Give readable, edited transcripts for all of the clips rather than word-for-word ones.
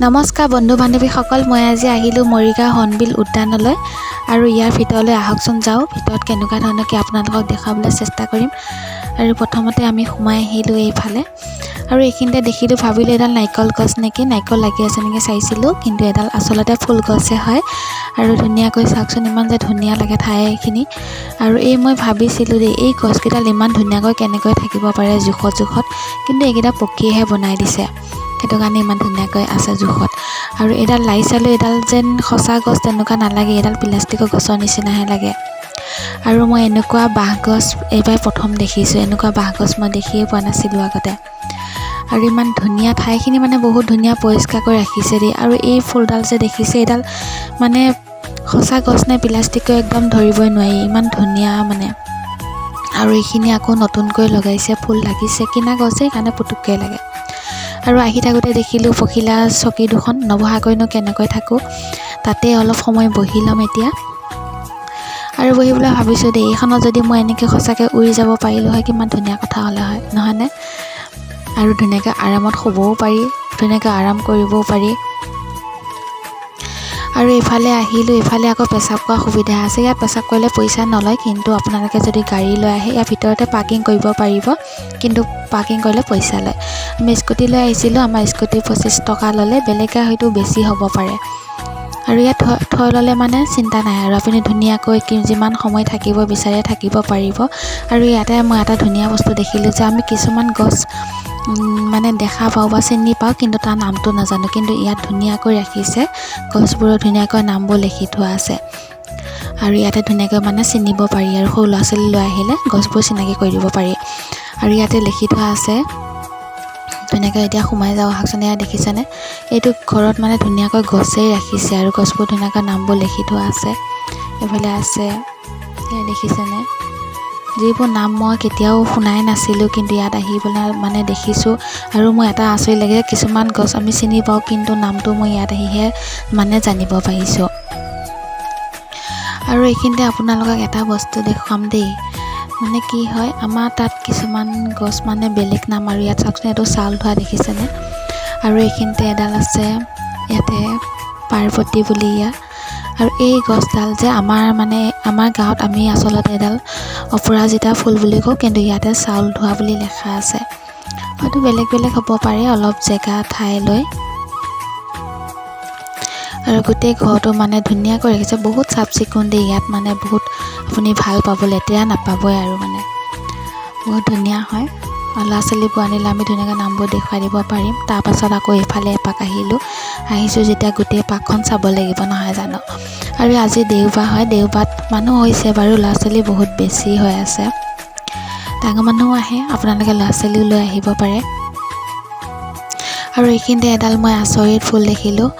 নমস্কাৰ বন্ধু বান্ধৱীসকল, মই আজি আহিলোঁ মৰিগাঁও হৰ্ণবিল উদ্যানলৈ আৰু ইয়াৰ ভিতৰলৈ আহকচোন যাওঁ। ভিতৰত কেনেকুৱা ধৰণৰ কি আপোনালোকক দেখাবলৈ চেষ্টা কৰিম। আৰু প্ৰথমতে আমি সোমাই আহিলোঁ এইফালে আৰু এইখিনিতে দেখিলোঁ, ভাবিলোঁ এডাল নাৰিকল গছ নেকি, নাৰিকল লাগি আছে নেকি চাইছিলোঁ, কিন্তু এডাল আচলতে ফুল গছে হয়। আৰু ধুনীয়াকৈ চাওকচোন, ইমান যে ধুনীয়া লাগে ঠাইখিনি। আৰু মই ভাবিছিলোঁ দেই, এই গছকেইডাল ইমান ধুনীয়াকৈ কেনেকৈ থাকিব পাৰে জোখত, কিন্তু এইকেইটা পকীয়েহে বনাই দিছে, সেইটো কাৰণে ইমান ধুনীয়াকৈ আছে জোখত। আৰু এডাল লাই চালোঁ, এডাল যেন সঁচা গছ তেনেকুৱা নালাগে, এডাল প্লাষ্টিকৰ গছৰ নিচিনাহে লাগে। আৰু মই এনেকুৱা বাঁহ গছ এইবাৰ প্ৰথম দেখিছোঁ, এনেকুৱা বাঁহ গছ মই দেখিয়ে পোৱা নাছিলোঁ আগতে। আৰু ইমান ধুনীয়া ঠাইখিনি, মানে বহুত ধুনীয়া পৰিষ্কাৰ কৰি ৰাখিছে দেই। আৰু এই ফুলডাল যে দেখিছে, এইডাল মানে সঁচা গছ নে প্লাষ্টিকৰ একদম ধৰিবই নোৱাৰি, ইমান ধুনীয়া মানে। আৰু এইখিনি আকৌ নতুনকৈ লগাইছে, ফুল লাগিছে, কিনা গছ সেইকাৰণে পুটুককৈ লাগে। আৰু আহি থাকোঁতে দেখিলোঁ পখিলা চকী দুখন, নবহাকৈনো কেনেকৈ থাকোঁ, তাতে অলপ সময় বহি ল'ম এতিয়া। আৰু বহিবলৈ ভাবিছোঁ দেই, এইখনত যদি মই এনেকৈ সঁচাকৈ উৰি যাব পাৰিলোঁ হয়, কিমান ধুনীয়া কথা হ'লে হয়, নহয়নে? আৰু ধুনীয়াকৈ আৰামত শুবও পাৰি, ধুনীয়াকৈ আৰাম কৰিবও পাৰি। আৰু এইফালে আহিলোঁ, এইফালে আকৌ পেচাব কৰা সুবিধা আছে। ইয়াত পেচাব কৰিলে পইচা নলয়, কিন্তু আপোনালোকে যদি গাড়ী লৈ আহে ইয়াৰ ভিতৰতে পাৰ্কিং কৰিব পাৰিব, কিন্তু পাৰ্কিং কৰিলে পইচা লয়। আমি স্কুটি লৈ আহিছিলোঁ, আমাৰ স্কুটি 25 টকা ল'লে, বেলেগে হয়তো বেছি হ'ব পাৰে। আৰু ইয়াত থৈ ল'লে মানে চিন্তা নাই, আৰু আপুনি ধুনীয়াকৈ যিমান সময় থাকিব বিচাৰে থাকিব পাৰিব। আৰু ইয়াতে মই এটা ধুনীয়া বস্তু দেখিলোঁ যে, আমি কিছুমান গছ মানে দেখা পাওঁ বা চিনি পাওঁ, কিন্তু তাৰ নামটো নাজানো, কিন্তু ইয়াত ধুনীয়াকৈ ৰাখিছে, গছবোৰৰ ধুনীয়াকৈ নামবোৰ লিখি থোৱা আছে। আৰু ইয়াতে ধুনীয়াকৈ মানে চিনিব পাৰি, আৰু সৰু ল'ৰা ছোৱালী লৈ আহিলে গছবোৰ চিনাকি কৰি দিব পাৰি। আৰু ইয়াতে লিখি থোৱা আছে ধুনীয়াকৈ। এতিয়া সোমাই যাওঁ আহকচোন। এয়া দেখিছেনে, এইটো ঘৰত মানে ধুনীয়াকৈ গছেই ৰাখিছে, আৰু গছবোৰ ধুনীয়াকৈ নামবোৰ লিখি থোৱা আছে। এইফালে আছে, এয়া দেখিছেনে, যিবোৰ নাম মই কেতিয়াও শুনাই নাছিলোঁ, কিন্তু ইয়াত আহি পেলাই মানে দেখিছোঁ। আৰু মই এটা আচৰিত লাগে, কিছুমান গছ আমি চিনি পাওঁ, কিন্তু নামটো মই ইয়াত আহিহে মানে জানিব পাৰিছোঁ। আৰু এইখিনিতে আপোনালোকক এটা বস্তু দেখুৱাম দেই, মানে কি হয়, আমাৰ তাত কিছুমান গছ মানে বেলেগ নাম, আৰু ইয়াত চাওকচোন, এইটো চাউল ধোৱা দেখিছেনে। আৰু এইখিনিতে এডাল আছে, ইয়াতে পাৰ্বতী বুলি ইয়াত। আৰু এই গছডাল যে আমাৰ গাঁৱত আমি আচলতে এডাল অপৰাজিতা ফুল বুলি কওঁ, কিন্তু ইয়াতে চাউল ধোৱা বুলি লেখা আছে। হয়তো বেলেগ বেলেগ হ'ব পাৰে অলপ জেগা ঠাই লৈ। আৰু গোটেই ঘৰটো মানে ধুনীয়াকৈ ৰাখিছে, বহুত চাফ চিকুণ দেই। ইয়াত মানে বহুত আপুনি ভাল পাব, লেতেৰা নাপাবই, আৰু মানে বহুত ধুনীয়া হয়। ল'ৰা ছোৱালীবোৰ আনিলে আমি ধুনীয়াকৈ নামবোৰ দেখুৱাই দিব পাৰিম। তাৰপাছত আকৌ এইফালে এপাক আহিছোঁ যেতিয়া গোটেই পাৰ্কখন চাব লাগিব, নহয় জানো। আৰু আজি দেওবাৰ হয়, দেওবাৰত মানুহ হৈছে বাৰু, ল'ৰা ছোৱালী বহুত বেছি হৈ আছে, ডাঙৰ মানুহো আহে, আপোনালোকে ল'ৰা ছোৱালীও লৈ আহিব পাৰে। আৰু এইখিনিতে এডাল মই আচৰিত ফুল দেখিলোঁ,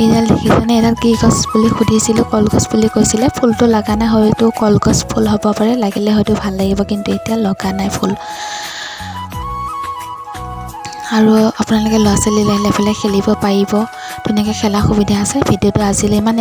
এইডাল দেখিছেনে, এডাল কি গছ বুলি সুধিছিলোঁ, কলগছ বুলি কৈছিলে। ফুলটো লগা নাই, হয়তো কলগছ ফুল হ'ব পাৰে, লাগিলে হয়তো ভাল লাগিব, কিন্তু এতিয়া লগা নাই ফুল। আৰু আপোনালোকে ল'ৰা ছোৱালী লৈ আহিলে এফালে খেলিব পাৰিব, ধুনীয়াকৈ খেলাৰ সুবিধা আছে। ভিডিঅ'টো আজিলৈ ইমান